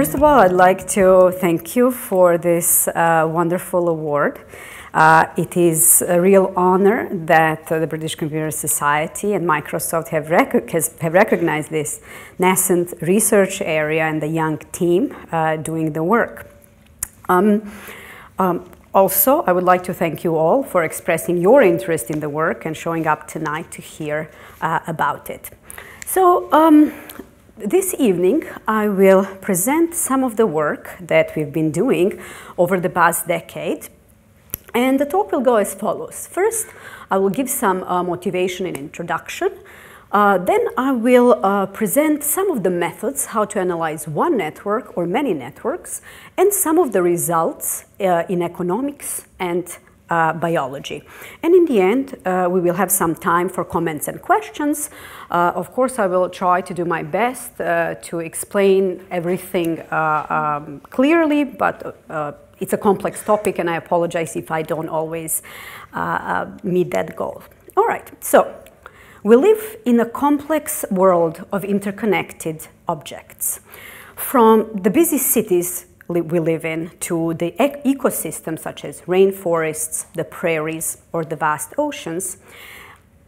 First of all, I'd like to thank you for this wonderful award. It is a real honor that the British Computer Society and Microsoft have recognized this nascent research area and the young team doing the work. Also, I would like to thank you all for expressing your interest in the work and showing up tonight to hear about it. So, this evening, I will present some of the work that we've been doing over the past decade. And the talk will go as follows. First, I will give some motivation and introduction. Then I will present some of the methods how to analyze one network or many networks and some of the results in economics and biology. And in the end, we will have some time for comments and questions. Of course, I will try to do my best to explain everything clearly, but it's a complex topic, and I apologize if I don't always meet that goal. All right, so we live in a complex world of interconnected objects. From the busy cities we live in to the ecosystems such as rainforests, the prairies, or the vast oceans,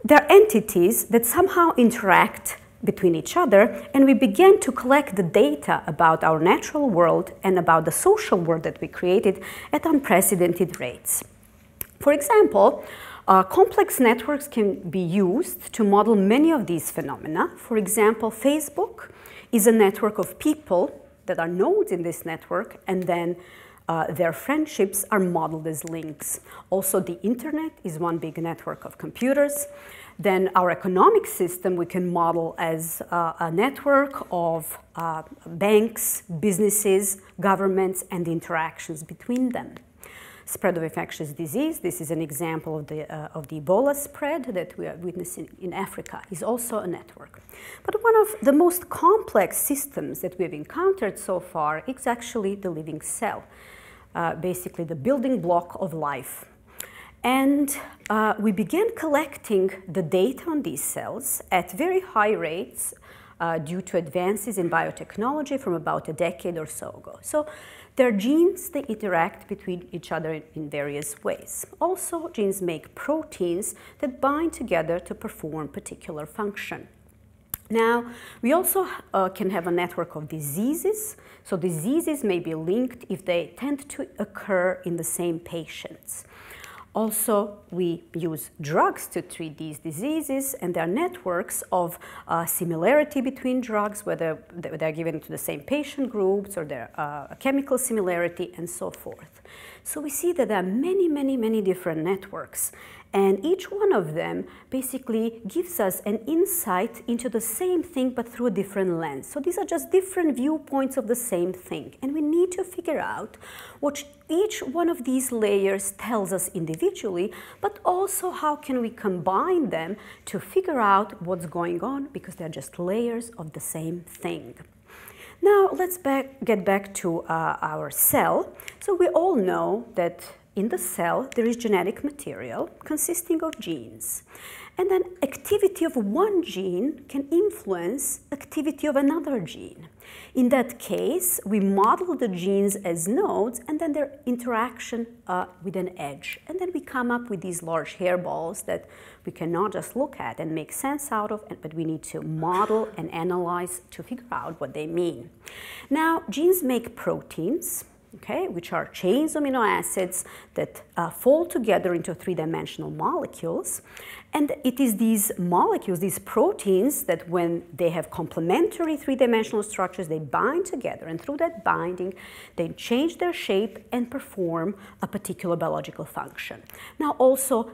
there are entities that somehow interact between each other, and we begin to collect the data about our natural world and about the social world that we created at unprecedented rates. For example, complex networks can be used to model many of these phenomena. For example, Facebook is a network of people that are nodes in this network, and then their friendships are modeled as links. Also, the internet is one big network of computers. Then our economic system we can model as a network of banks, businesses, governments, and the interactions between them. Spread of infectious disease, this is an example of the Ebola spread that we are witnessing in Africa, is also a network. But one of the most complex systems that we've encountered so far is actually the living cell, basically the building block of life. And we began collecting the data on these cells at very high rates due to advances in biotechnology from about a decade or so ago. So there are genes that interact between each other in various ways. Also, genes make proteins that bind together to perform particular function. Now, we also can have a network of diseases. So diseases may be linked if they tend to occur in the same patients. Also, we use drugs to treat these diseases, and there are networks of similarity between drugs, whether they're given to the same patient groups or they're a chemical similarity, and so forth. So we see that there are many different networks, and each one of them basically gives us an insight into the same thing but through a different lens. So these are just different viewpoints of the same thing, and we need to figure out what each one of these layers tells us individually, but also how can we combine them to figure out what's going on, because they're just layers of the same thing. Now let's get back to our cell. So we all know that in the cell there is genetic material consisting of genes. And then activity of one gene can influence activity of another gene. In that case, we model the genes as nodes and then their interaction with an edge. And then we come up with these large hairballs that we cannot just look at and make sense out of, but we need to model and analyze to figure out what they mean. Now, genes make proteins, okay, which are chains of amino acids that fold together into three-dimensional molecules. And it is these molecules, these proteins, that when they have complementary three-dimensional structures, they bind together. And through that binding, they change their shape and perform a particular biological function. Now, also,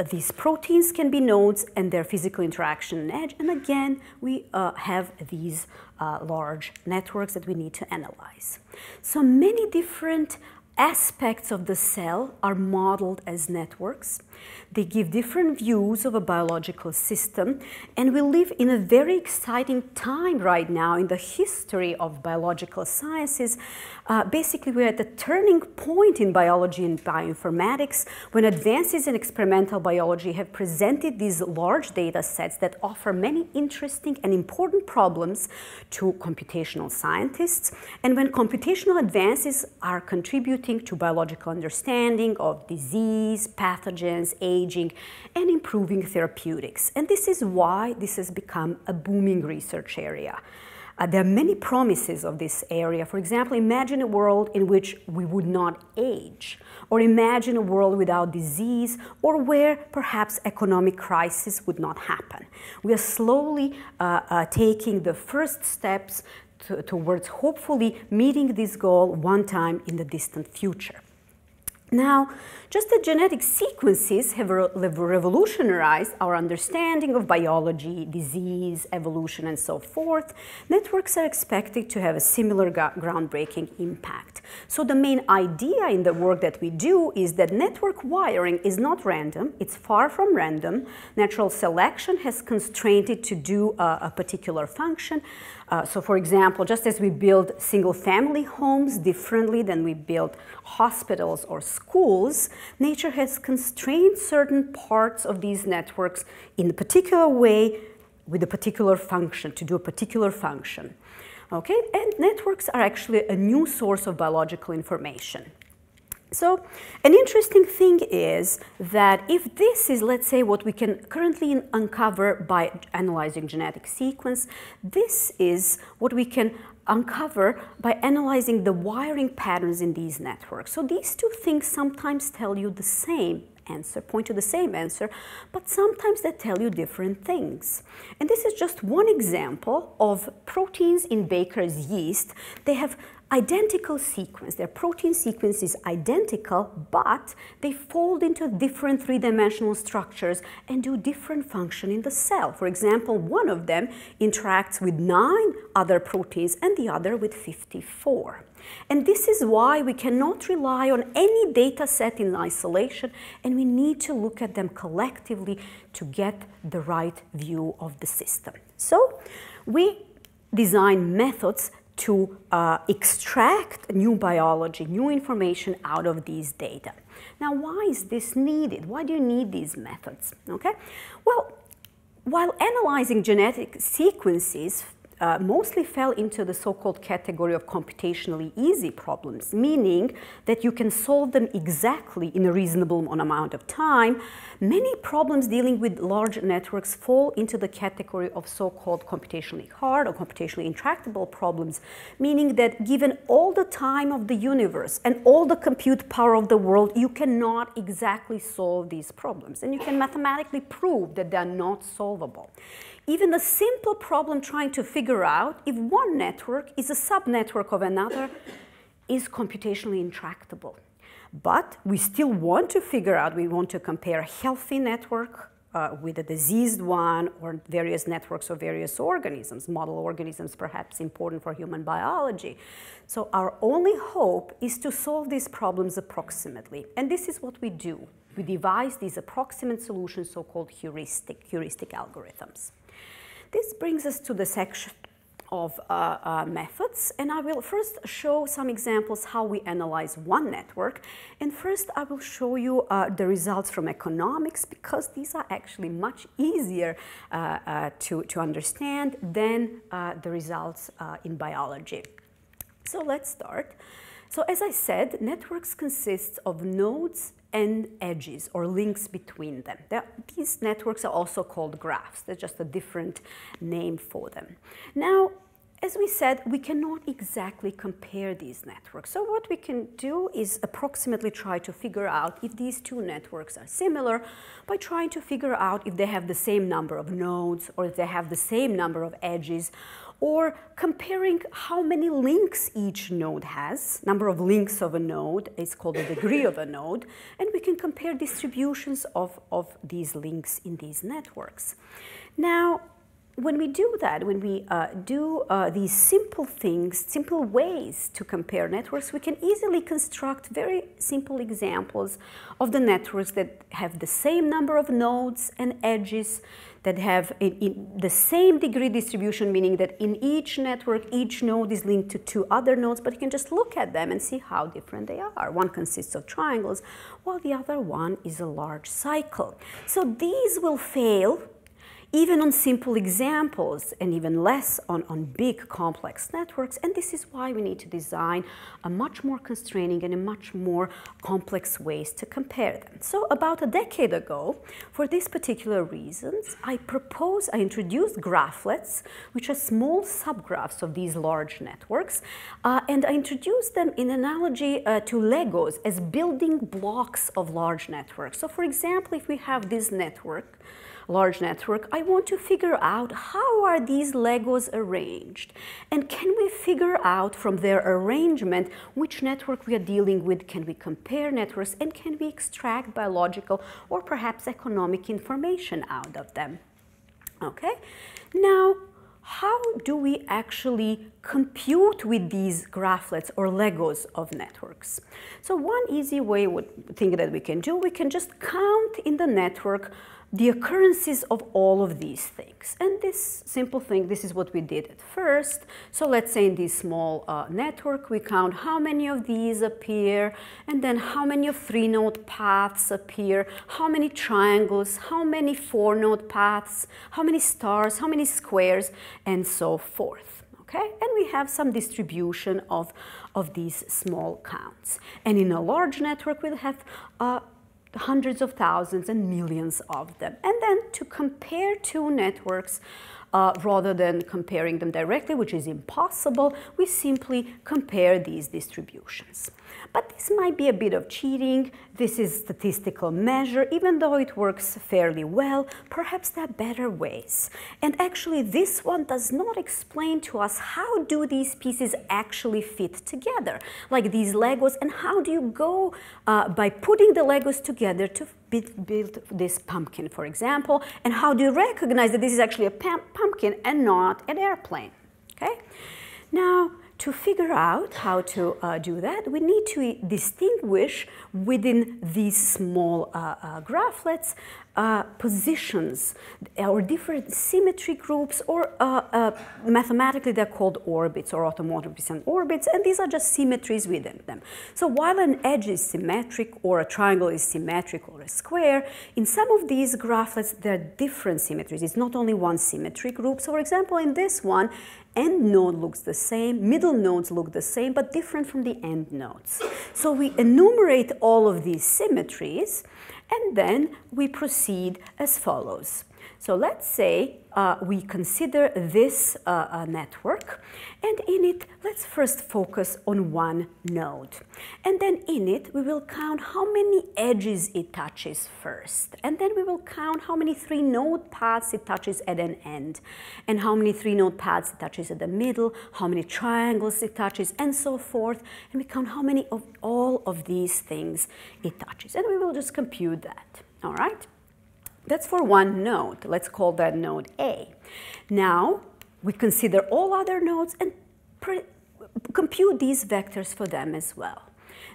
these proteins can be nodes and their physical interaction and edge. And again, we have these large networks that we need to analyze. So many different aspects of the cell are modeled as networks. They give different views of a biological system, and we live in a very exciting time right now in the history of biological sciences. Basically, we're at a turning point in biology and bioinformatics when advances in experimental biology have presented these large data sets that offer many interesting and important problems to computational scientists, and when computational advances are contributing to biological understanding of disease, pathogens, aging, and improving therapeutics. And this is why this has become a booming research area. There are many promises of this area. For example, imagine a world in which we would not age, or imagine a world without disease, or where perhaps economic crisis would not happen. We are slowly taking the first steps towards hopefully meeting this goal one time in the distant future. Now, just as genetic sequences have revolutionized our understanding of biology, disease, evolution, and so forth, networks are expected to have a similar groundbreaking impact. So the main idea in the work that we do is that network wiring is not random, it's far from random. Natural selection has constrained it to do a particular function. So for example, just as we build single-family homes differently than we build hospitals or schools, nature has constrained certain parts of these networks in a particular way with a particular function, to do a particular function. Okay? And networks are actually a new source of biological information. So an interesting thing is that if this is, let's say, what we can currently uncover by analyzing genetic sequence, this is what we can uncover by analyzing the wiring patterns in these networks. So these two things sometimes tell you the same answer, point to the same answer, but sometimes they tell you different things. And this is just one example of proteins in baker's yeast. They have identical sequence. Their protein sequence is identical, but they fold into different three-dimensional structures and do different function in the cell. For example, one of them interacts with 9 other proteins and the other with 54. And this is why we cannot rely on any data set in isolation, and we need to look at them collectively to get the right view of the system. So we design methods to extract new biology, new information out of these data. Now, why is this needed? Why do you need these methods? Okay? Well, while analyzing genetic sequences mostly fell into the so-called category of computationally easy problems, meaning that you can solve them exactly in a reasonable amount of time, many problems dealing with large networks fall into the category of so-called computationally hard or computationally intractable problems, meaning that given all the time of the universe and all the compute power of the world, you cannot exactly solve these problems. And you can mathematically prove that they are not solvable. Even the simple problem trying to figure out if one network is a subnetwork of another is computationally intractable. But we still want to figure out, we want to compare a healthy network with a diseased one, or various networks of various organisms, model organisms perhaps important for human biology. So our only hope is to solve these problems approximately. And this is what we do. We devise these approximate solutions, so-called heuristic algorithms. This brings us to the section of methods, and I will first show some examples how we analyze one network. And first I will show you the results from economics, because these are actually much easier to understand than the results in biology. So let's start. So as I said, networks consist of nodes and edges, or links between them. These networks are also called graphs. There's just a different name for them. Now, as we said, we cannot exactly compare these networks. So what we can do is approximately try to figure out if these two networks are similar by trying to figure out if they have the same number of nodes, or if they have the same number of edges, or comparing how many links each node has. Number of links of a node is called the degree of a node, and we can compare distributions of these links in these networks. Now, when we do that, when we do these simple things, simple ways to compare networks, we can easily construct very simple examples of the networks that have the same number of nodes and edges, that have the same degree distribution, meaning that in each network, each node is linked to two other nodes, but you can just look at them and see how different they are. One consists of triangles, while the other one is a large cycle. So these will fail even on simple examples, and even less on big complex networks. And this is why we need to design a much more constraining and a much more complex ways to compare them. So about a decade ago, for these particular reasons, I introduced graphlets, which are small subgraphs of these large networks, and I introduced them in analogy to Legos as building blocks of large networks. So for example, if we have this network, large network, I want to figure out how are these Legos arranged, and can we figure out from their arrangement which network we are dealing with, can we compare networks, and can we extract biological or perhaps economic information out of them. Okay, now how do we actually compute with these graphlets or Legos of networks? So one easy way that we can just count in the network the occurrences of all of these things. And this simple thing, this is what we did at first. So let's say in this small network, we count how many of these appear, and then how many of 3-node paths appear, how many triangles, how many 4-node paths, how many stars, how many squares, and so forth. Okay? And we have some distribution of these small counts. And in a large network, we'll have hundreds of thousands and millions of them. And then to compare two networks, rather than comparing them directly, which is impossible, we simply compare these distributions. But this might be a bit of cheating. This is statistical measure. Even though it works fairly well, perhaps there are better ways. And actually, this one does not explain to us how do these pieces actually fit together, like these Legos, and how do you go by putting the Legos together to build this pumpkin, for example, and how do you recognize that this is actually a pumpkin and not an airplane, okay? Now, to figure out how to do that, we need to distinguish within these small graphlets positions or different symmetry groups, or mathematically they're called orbits or automorphism orbits, and these are just symmetries within them. So while an edge is symmetric or a triangle is symmetric or a square, in some of these graphlets there are different symmetries. It's not only one symmetry group. So for example, in this one, end node looks the same, middle nodes look the same, but different from the end nodes. So we enumerate all of these symmetries, and then we proceed as follows. So let's say we consider this network, and in it, let's first focus on one node. And then in it, we will count how many edges it touches first. And then we will count how many 3-node paths it touches at an end, and how many 3-node paths it touches at the middle, how many triangles it touches, and so forth. And we count how many of all of these things it touches. And we will just compute that, all right? That's for one node. Let's call that node A. Now, we consider all other nodes and compute these vectors for them as well.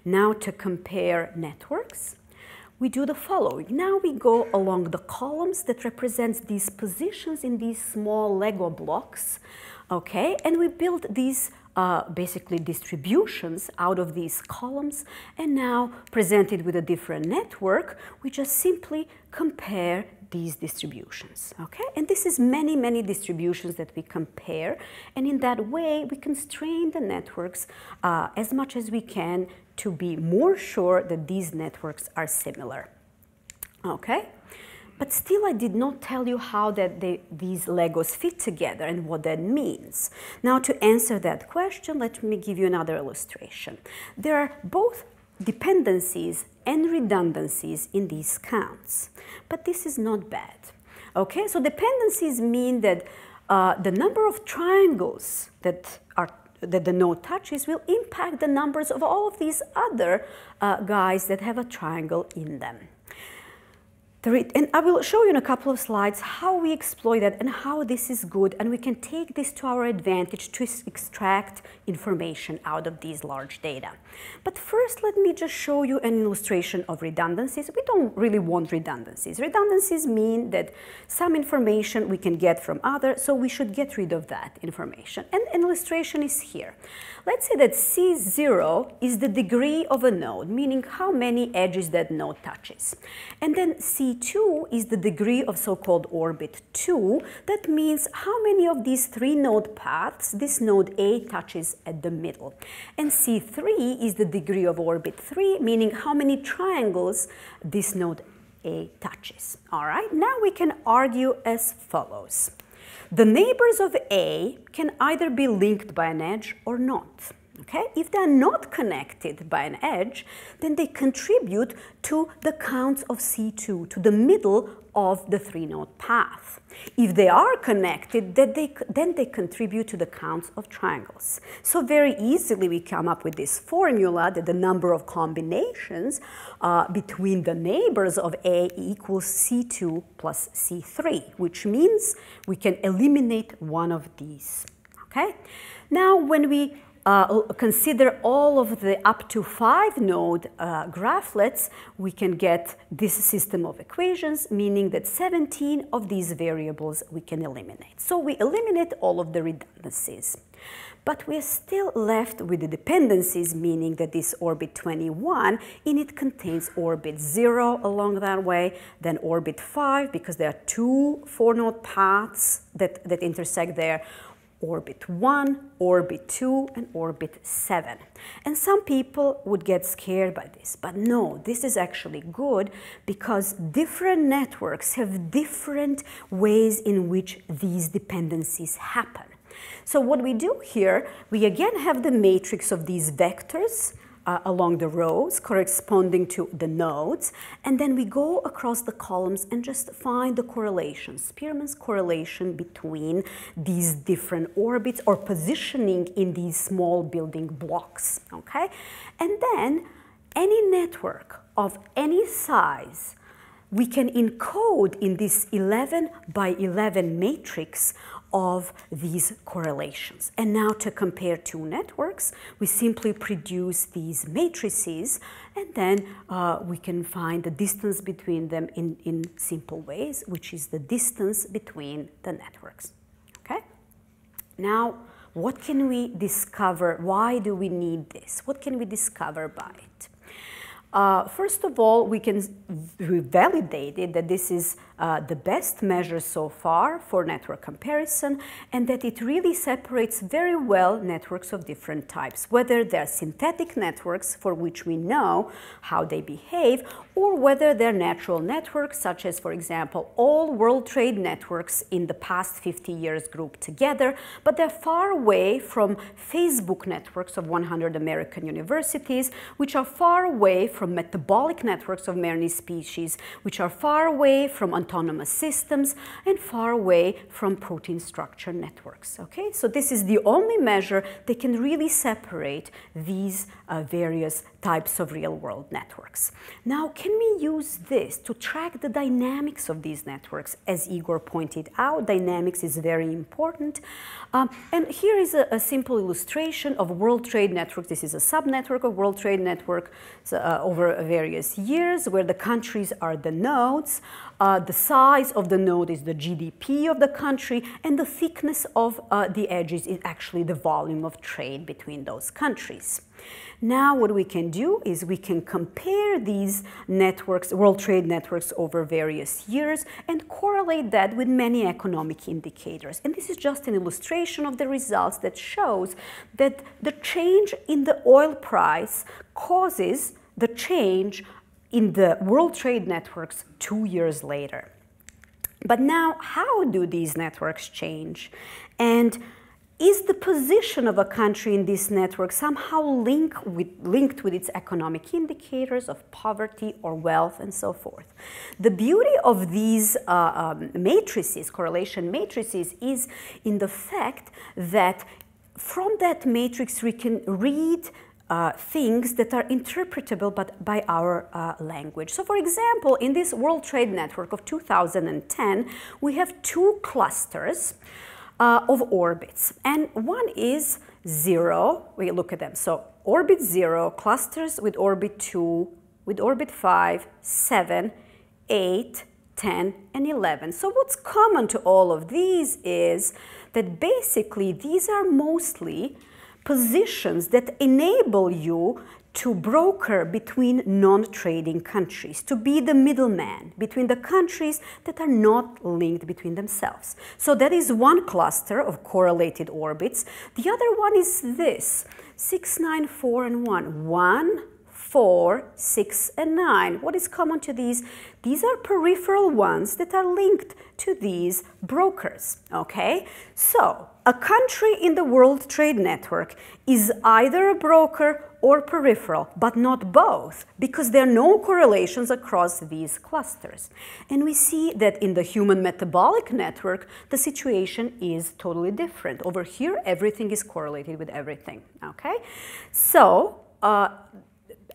Now, to compare networks, we do the following. Now we go along the columns that represent these positions in these small Lego blocks, okay? And we build these basically distributions out of these columns, and now presented with a different network, we just simply compare these distributions, okay? And this is many, many distributions that we compare, and in that way we constrain the networks as much as we can to be more sure that these networks are similar, okay? But still, I did not tell you how these Legos fit together and what that means. Now, to answer that question, let me give you another illustration. There are both dependencies and redundancies in these counts, but this is not bad. Okay, so dependencies mean that the number of triangles that the node touches will impact the numbers of all of these other guys that have a triangle in them. And I will show you in a couple of slides how we exploit that and how this is good, and we can take this to our advantage to extract information out of these large data. But first, let me just show you an illustration of redundancies. We don't really want redundancies. Redundancies mean that some information we can get from others, so we should get rid of that information. And an illustration is here. Let's say that C0 is the degree of a node, meaning how many edges that node touches. And then C2 is the degree of so-called orbit 2. That means how many of these 3 node paths this node A touches at the middle. And C3 is the degree of orbit 3, meaning how many triangles this node A touches. All right, now we can argue as follows. The neighbors of A can either be linked by an edge or not. Okay? If they're not connected by an edge, then they contribute to the counts of C2, to the middle of the 3-node path. If they are connected, then they contribute to the counts of triangles. So very easily we come up with this formula that the number of combinations between the neighbors of A equals C2 plus C3, which means we can eliminate one of these. Okay? Now when we consider all of the up to 5-node graphlets, we can get this system of equations, meaning that 17 of these variables we can eliminate. So we eliminate all of the redundancies. But we're still left with the dependencies, meaning that this orbit 21, in it contains orbit 0 along that way, then orbit 5, because there are 2 4-node paths that intersect there, orbit 1, orbit 2, and orbit 7. And some people would get scared by this, but no, this is actually good because different networks have different ways in which these dependencies happen. So what we do here, we again have the matrix of these vectors along the rows corresponding to the nodes, and then we go across the columns and just find the correlation, Spearman's correlation between these different orbits or positioning in these small building blocks, okay? And then any network of any size we can encode in this 11 by 11 matrix of these correlations. And now to compare 2 networks, we simply produce these matrices, and then we can find the distance between them in simple ways, which is the distance between the networks. Okay? Now, what can we discover? Why do we need this? What can we discover by it? First of all, we validated that this is the best measure so far for network comparison, and that it really separates very well networks of different types, whether they're synthetic networks for which we know how they behave, or whether they're natural networks, such as, for example, all World Trade networks in the past 50 years grouped together, but they're far away from Facebook networks of 100 American universities, which are far away from metabolic networks of many species, which are far away from autonomous systems, and far away from protein structure networks. Okay, so this is the only measure that can really separate these various types of real-world networks. Now, can we use this to track the dynamics of these networks? As Igor pointed out, dynamics is very important. And here is a simple illustration of World Trade Network. This is a subnetwork of World Trade Network over various years, where the countries are the nodes. The size of the node is the GDP of the country, and the thickness of the edges is actually the volume of trade between those countries. Now what we can do is we can compare these networks, World Trade networks, over various years and correlate that with many economic indicators. And this is just an illustration of the results that shows that the change in the oil price causes the change in the World Trade networks 2 years later. But now, how do these networks change? And is the position of a country in this network somehow linked with its economic indicators of poverty or wealth and so forth? The beauty of these matrices, correlation matrices, is in the fact that from that matrix we can read things that are interpretable by our language. So for example, in this World Trade Network of 2010, we have two clusters of orbits, and one is 0. We look at them. So orbit 0 clusters with orbit 2, with orbit 5, 7, 8, 10, and 11. So what's common to all of these is that basically these are mostly positions that enable you to broker between non-trading countries, to be the middleman between the countries that are not linked between themselves. So that is one cluster of correlated orbits. The other one is this, 6, 9, 4, and 1. 1, 4, 6, and 9. What is common to these? These are peripheral ones that are linked to these brokers, okay? So a country in the World Trade Network is either a broker or peripheral, but not both, because there are no correlations across these clusters. And we see that in the human metabolic network, the situation is totally different. Over here, everything is correlated with everything, okay? So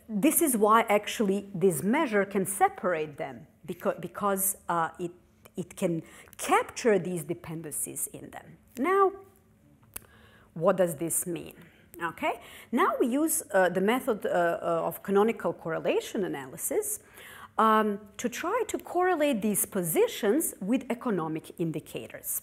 this is why actually this measure can separate them, because it can capture these dependencies in them. Now, what does this mean? Okay, now we use the method of canonical correlation analysis to try to correlate these positions with economic indicators.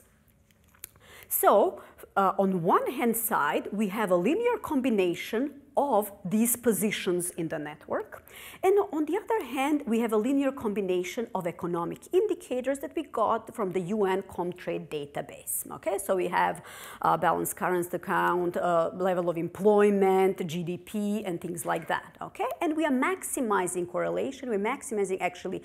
So, on one hand side, we have a linear combination of these positions in the network. And on the other hand, we have a linear combination of economic indicators that we got from the UN Comtrade database. Okay, so we have balanced currency account, level of employment, GDP, and things like that. Okay, and we are maximizing correlation. We're maximizing actually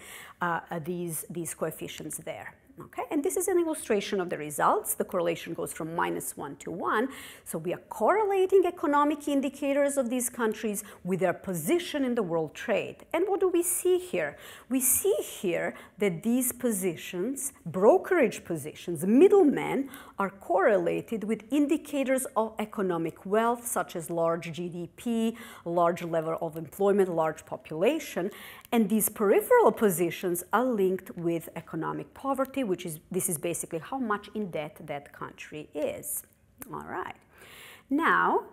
these coefficients there. Okay, and this is an illustration of the results. The correlation goes from -1 to 1. So we are correlating economic indicators of these countries with their position in the world trade. And what do we see here? We see here that these positions, brokerage positions, middlemen, are correlated with indicators of economic wealth, such as large GDP, large level of employment, large population. And these peripheral positions are linked with economic poverty, this is basically how much in debt that country is. All right. Now,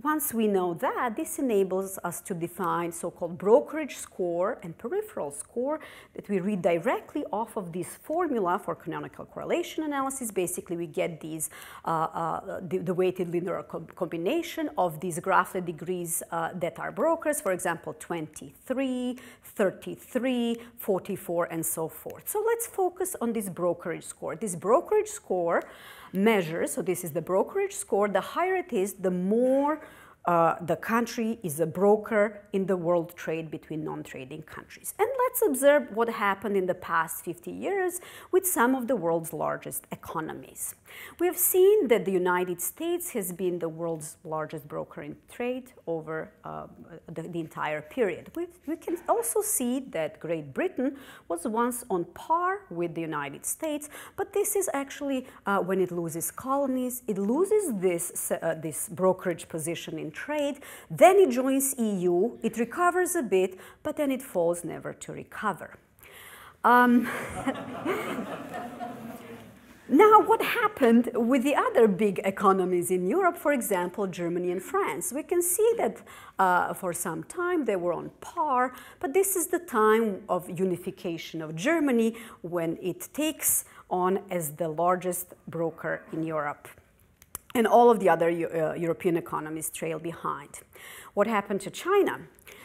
once we know that, this enables us to define so-called brokerage score and peripheral score that we read directly off of this formula for canonical correlation analysis. Basically, we get these, the weighted linear combination of these graphed degrees that are brokers, for example, 23, 33, 44, and so forth. So let's focus on this brokerage score. This brokerage score measures, so this is the brokerage score, the higher it is, the more the country is a broker in the world trade between non-trading countries. And let's observe what happened in the past 50 years with some of the world's largest economies. We have seen that the United States has been the world's largest broker in trade over the entire period. We can also see that Great Britain was once on par with the United States, but this is actually when it loses colonies, it loses this brokerage position in trade, then it joins EU, it recovers a bit, but then it falls never to recover. Now, what happened with the other big economies in Europe, for example, Germany and France? We can see that for some time they were on par, but this is the time of unification of Germany when it takes on as the largest broker in Europe. And all of the other European economies trail behind. What happened to China?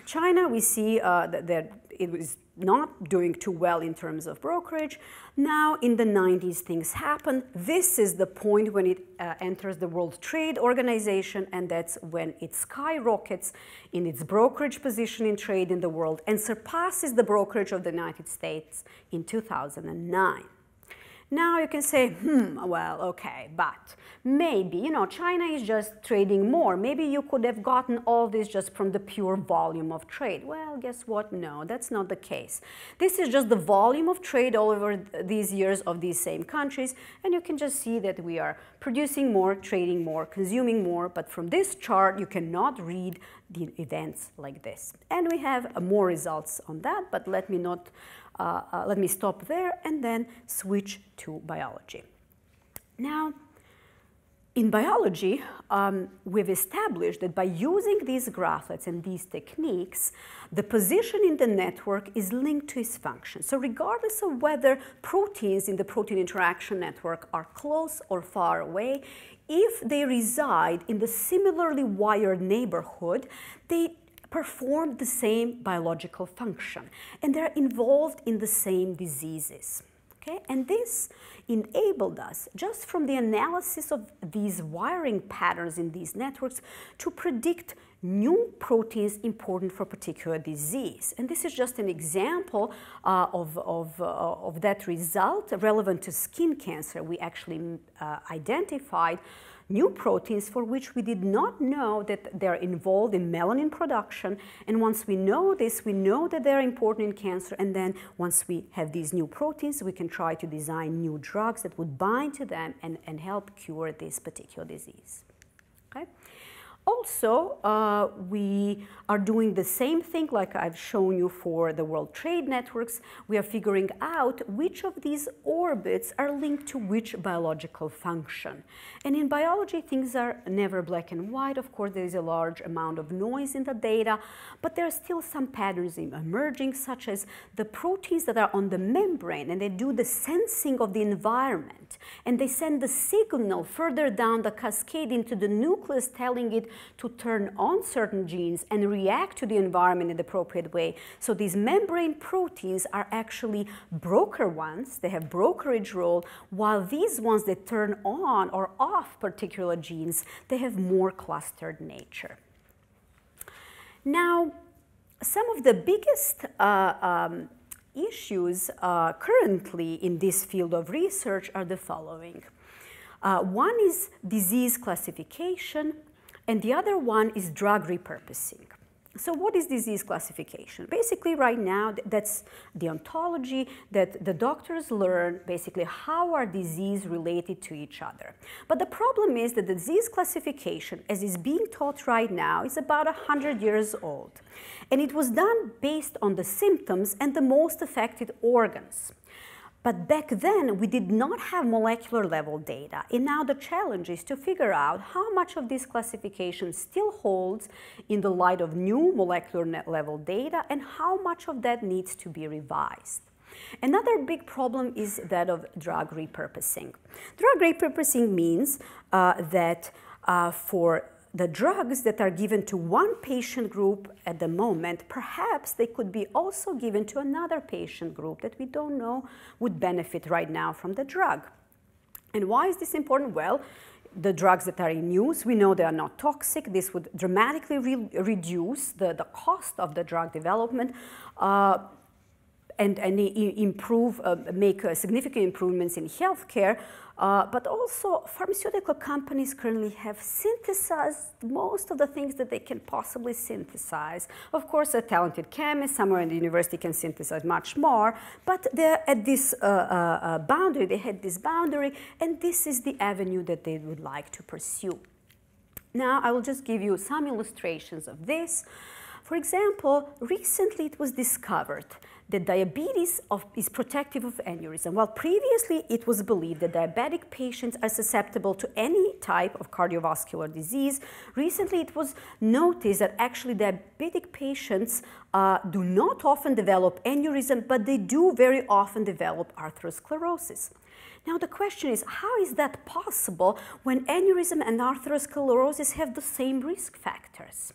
China, we see that it was not doing too well in terms of brokerage. Now, in the 90s, things happen. This is the point when it enters the World Trade Organization, and that's when it skyrockets in its brokerage position in trade in the world and surpasses the brokerage of the United States in 2009. Now you can say, well, okay, but maybe, you know, China is just trading more. Maybe you could have gotten all this just from the pure volume of trade. Well, guess what? No, that's not the case. This is just the volume of trade all over these years of these same countries, and you can just see that we are producing more, trading more, consuming more, but from this chart you cannot read the events like this. And we have more results on that, but let me stop there and then switch to biology. Now, in biology, we've established that by using these graphlets and these techniques, the position in the network is linked to its function. So regardless of whether proteins in the protein interaction network are close or far away, if they reside in the similarly wired neighborhood, they perform the same biological function, and they're involved in the same diseases. Okay? And this enabled us, just from the analysis of these wiring patterns in these networks, to predict new proteins important for a particular disease. And this is just an example of that result relevant to skin cancer. We actually identified new proteins for which we did not know that they're involved in melanin production. And once we know this, we know that they're important in cancer. And then once we have these new proteins, we can try to design new drugs that would bind to them and help cure this particular disease. Okay? Also, we are doing the same thing like I've shown you for the World Trade Networks. We are figuring out which of these orbits are linked to which biological function. And in biology, things are never black and white. Of course, there is a large amount of noise in the data, but there are still some patterns emerging, such as the proteins that are on the membrane, and they do the sensing of the environment. And they send the signal further down the cascade into the nucleus, telling it to turn on certain genes and react to the environment in the appropriate way. So these membrane proteins are actually broker ones. They have brokerage role, while these ones that turn on or off particular genes, they have more clustered nature. Now, some of the biggest issues currently in this field of research are the following. One is disease classification, and the other one is drug repurposing. So what is disease classification? Basically, right now, that's the ontology that the doctors learn, basically, how are diseases related to each other. But the problem is that the disease classification, as is being taught right now, is about 100 years old. And it was done based on the symptoms and the most affected organs. But back then, we did not have molecular level data. And now the challenge is to figure out how much of this classification still holds in the light of new molecular level data and how much of that needs to be revised. Another big problem is that of drug repurposing. Drug repurposing means that for the drugs that are given to one patient group at the moment, perhaps they could be also given to another patient group that we don't know would benefit right now from the drug. And why is this important? Well, the drugs that are in use, we know they are not toxic. This would dramatically reduce the cost of the drug development and improve, make significant improvements in healthcare. But also, pharmaceutical companies currently have synthesized most of the things that they can possibly synthesize. Of course, a talented chemist somewhere in the university can synthesize much more, but they're at this boundary, they had this boundary, and this is the avenue that they would like to pursue. Now, I will just give you some illustrations of this. For example, recently it was discovered that diabetes is protective of aneurysm. While previously it was believed that diabetic patients are susceptible to any type of cardiovascular disease, recently it was noticed that actually diabetic patients do not often develop aneurysm, but they do very often develop atherosclerosis. Now the question is, how is that possible when aneurysm and atherosclerosis have the same risk factors?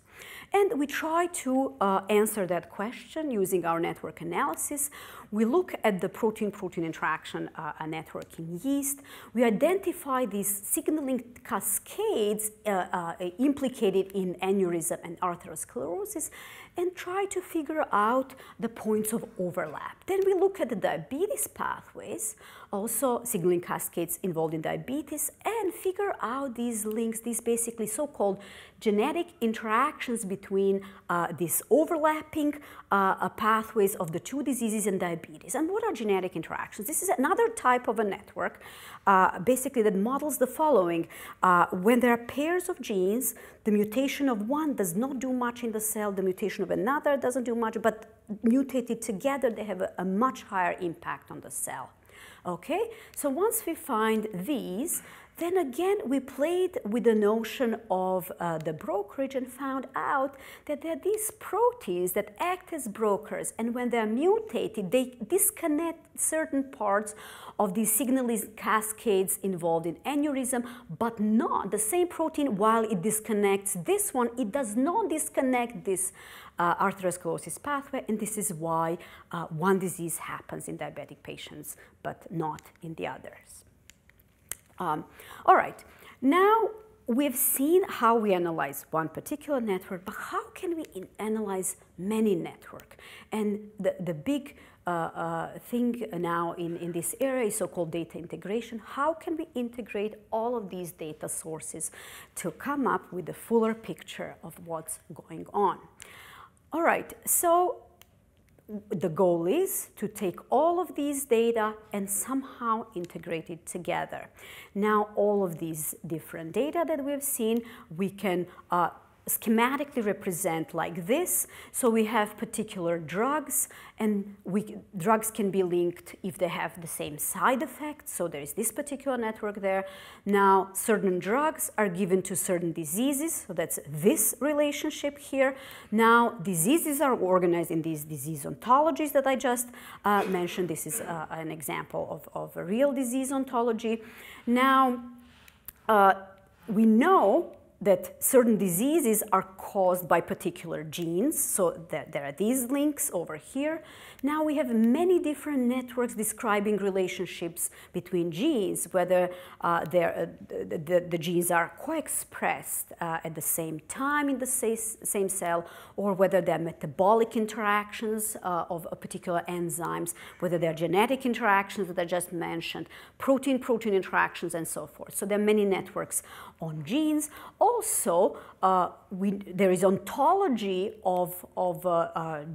And we try to answer that question using our network analysis. We look at the protein-protein interaction network in yeast. We identify these signaling cascades implicated in aneurysm and atherosclerosis and try to figure out the points of overlap. Then we look at the diabetes pathways, also signaling cascades involved in diabetes, and figure out these links, these basically so-called genetic interactions between between these overlapping pathways of the two diseases and diabetes. And what are genetic interactions? This is another type of a network, basically, that models the following. When there are pairs of genes, the mutation of one does not do much in the cell, the mutation of another doesn't do much, but mutated together, they have a much higher impact on the cell. Okay, so once we find these, then again we played with the notion of the brokerage and found out that there are these proteins that act as brokers, and when they're mutated, they disconnect certain parts of these signaling cascades involved in aneurysm, but not the same protein. While it disconnects this one, it does not disconnect this atherosclerosis pathway, and this is why one disease happens in diabetic patients, but not in the others. All right, now we've seen how we analyze one particular network, but how can we analyze many networks? And the big thing now in this area is so-called data integration. How can we integrate all of these data sources to come up with a fuller picture of what's going on? All right, so the goal is to take all of these data and somehow integrate it together. Now, all of these different data that we've seen, we can schematically represent like this. So we have particular drugs, and drugs can be linked if they have the same side effects. So there is this particular network there. Now, certain drugs are given to certain diseases. So that's this relationship here. Now, diseases are organized in these disease ontologies that I just mentioned. This is an example of a real disease ontology. Now, we know that certain diseases are caused by particular genes, so there are these links over here. Now we have many different networks describing relationships between genes, whether the genes are co-expressed at the same time in the same cell, or whether they're metabolic interactions of particular enzymes, whether they're genetic interactions that I just mentioned, protein-protein interactions, and so forth. So there are many networks on genes. Also, there is ontology of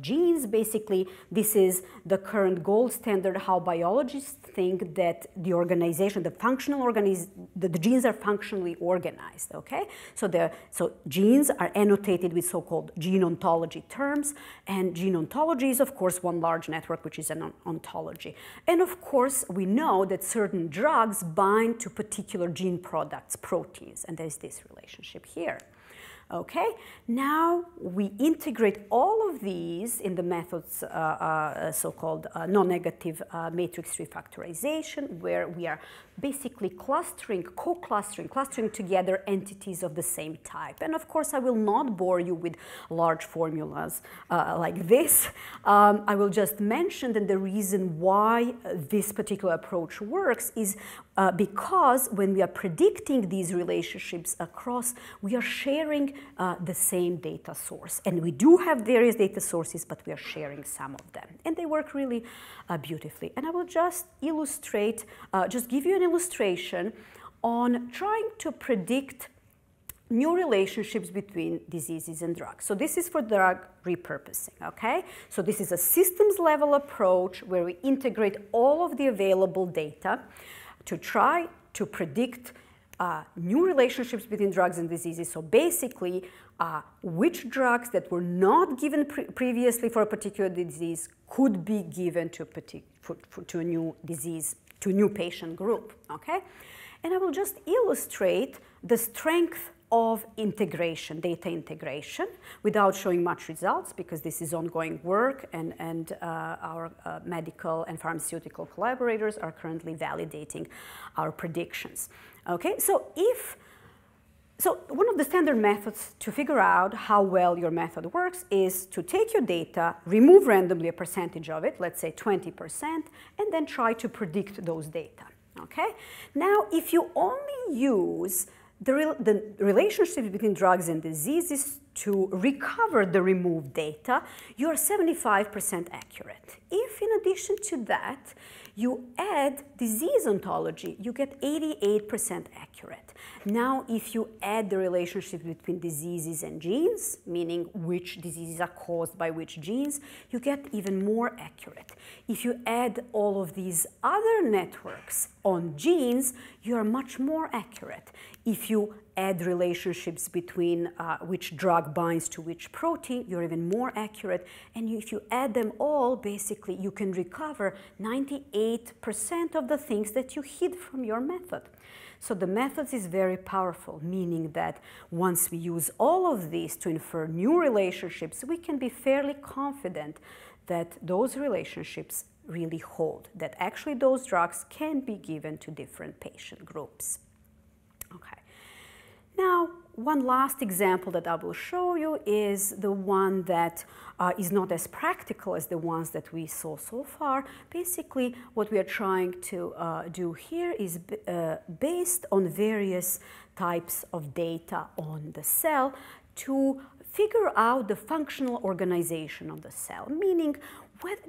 genes. Basically, this is the current gold standard, how biologists think that the organization, the genes are functionally organized, okay? So genes are annotated with so-called gene ontology terms, and gene ontology is, of course, one large network, which is an ontology. And of course, we know that certain drugs bind to particular gene products, proteins, and there's this relationship here. Okay, now we integrate all of these in the methods so-called non-negative matrix refactorization, where we are basically clustering together entities of the same type. And of course, I will not bore you with large formulas like this. I will just mention that the reason why this particular approach works is because when we are predicting these relationships across, we are sharing the same data source. And we do have various data sources, but we are sharing some of them. And they work really beautifully. And I will just illustrate, just give you an illustration on trying to predict new relationships between diseases and drugs. So this is for drug repurposing, okay? So this is a systems level approach where we integrate all of the available data to try to predict new relationships between drugs and diseases. So basically, which drugs that were not given previously for a particular disease could be given to a new disease, to a new patient group, okay? And I will just illustrate the strength of integration, data integration, without showing much results, because this is ongoing work, and our medical and pharmaceutical collaborators are currently validating our predictions. Okay, so one of the standard methods to figure out how well your method works is to take your data, remove randomly a percentage of it, let's say 20%, and then try to predict those data. Okay, now if you only use the relationships between drugs and diseases to recover the removed data, you are 75% accurate. If in addition to that, you add disease ontology, you get 88% accurate. Now, if you add the relationship between diseases and genes, meaning which diseases are caused by which genes, you get even more accurate. If you add all of these other networks on genes, you are much more accurate. If you add relationships between which drug binds to which protein, you're even more accurate. And if you add them all, basically, you can recover 98% of the things that you hid from your method. So the method is very powerful, meaning that once we use all of these to infer new relationships, we can be fairly confident that those relationships really hold, that actually those drugs can be given to different patient groups. Okay. Now, one last example that I will show you is the one that is not as practical as the ones that we saw so far. Basically, what we are trying to do here is based on various types of data on the cell to figure out the functional organization of the cell, meaning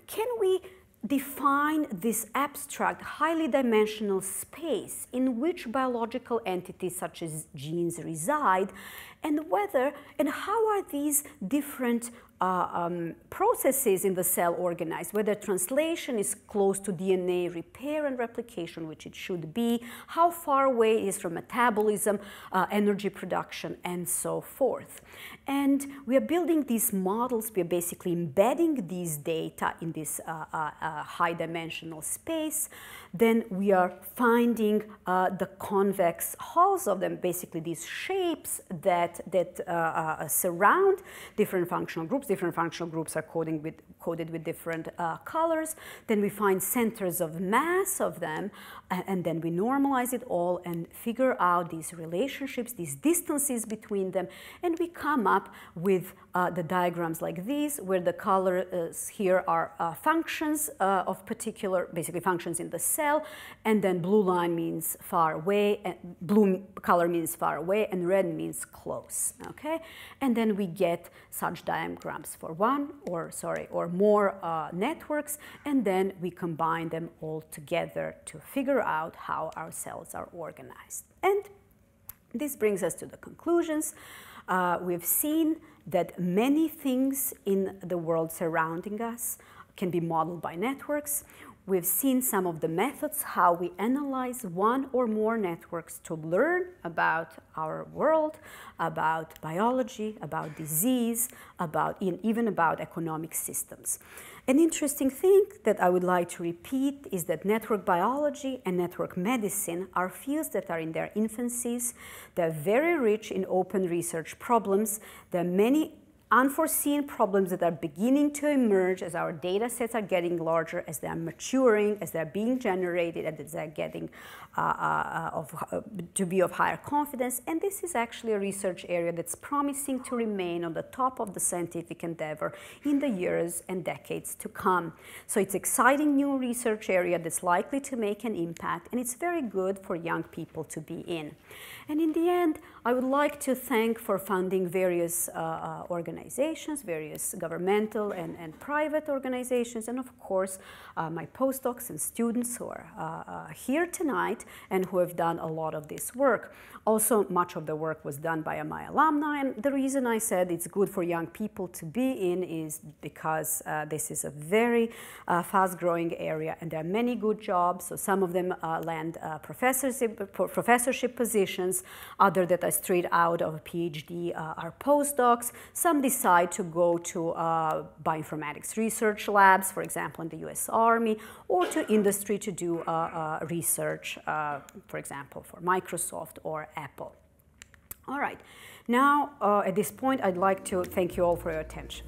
can we define this abstract, highly dimensional space in which biological entities such as genes reside, and how are these different processes in the cell organized, whether translation is close to DNA repair and replication, which it should be, how far away it is from metabolism, energy production, and so forth. And we are building these models, we are basically embedding these data in this high dimensional space. Then we are finding the convex hulls of them, basically these shapes that surround different functional groups. Different functional groups are coded with different colors. Then we find centers of mass of them, and then we normalize it all and figure out these relationships, these distances between them, and we come up with the diagrams like these, where the colors here are functions of particular, basically functions in the cell, and then blue line means far away, and blue color means far away, and red means close, okay? And then we get such diagrams for one or more networks, and then we combine them all together to figure out how our cells are organized. And this brings us to the conclusions. We've seen that many things in the world surrounding us can be modeled by networks. We've seen some of the methods, how we analyze one or more networks to learn about our world, about biology, about disease, even about economic systems. An interesting thing that I would like to repeat is that network biology and network medicine are fields that are in their infancies. They're very rich in open research problems. There are many unforeseen problems that are beginning to emerge as our data sets are getting larger, as they are maturing, as they're being generated, and as they're getting to be of higher confidence. And this is actually a research area that's promising to remain on the top of the scientific endeavor in the years and decades to come. So it's an exciting new research area that's likely to make an impact, and it's very good for young people to be in. And in the end, I would like to thank for funding various organizations, various governmental and private organizations, and of course my postdocs and students who are here tonight and who have done a lot of this work. Also, much of the work was done by my alumni, and the reason I said it's good for young people to be in is because this is a very fast-growing area, and there are many good jobs. So some of them land professorship positions, other that are straight out of a PhD are postdocs. Some decide to go to bioinformatics research labs, for example, in the US Army, or to industry to do research, for example, for Microsoft or Apple. All right. Now, at this point, I'd like to thank you all for your attention.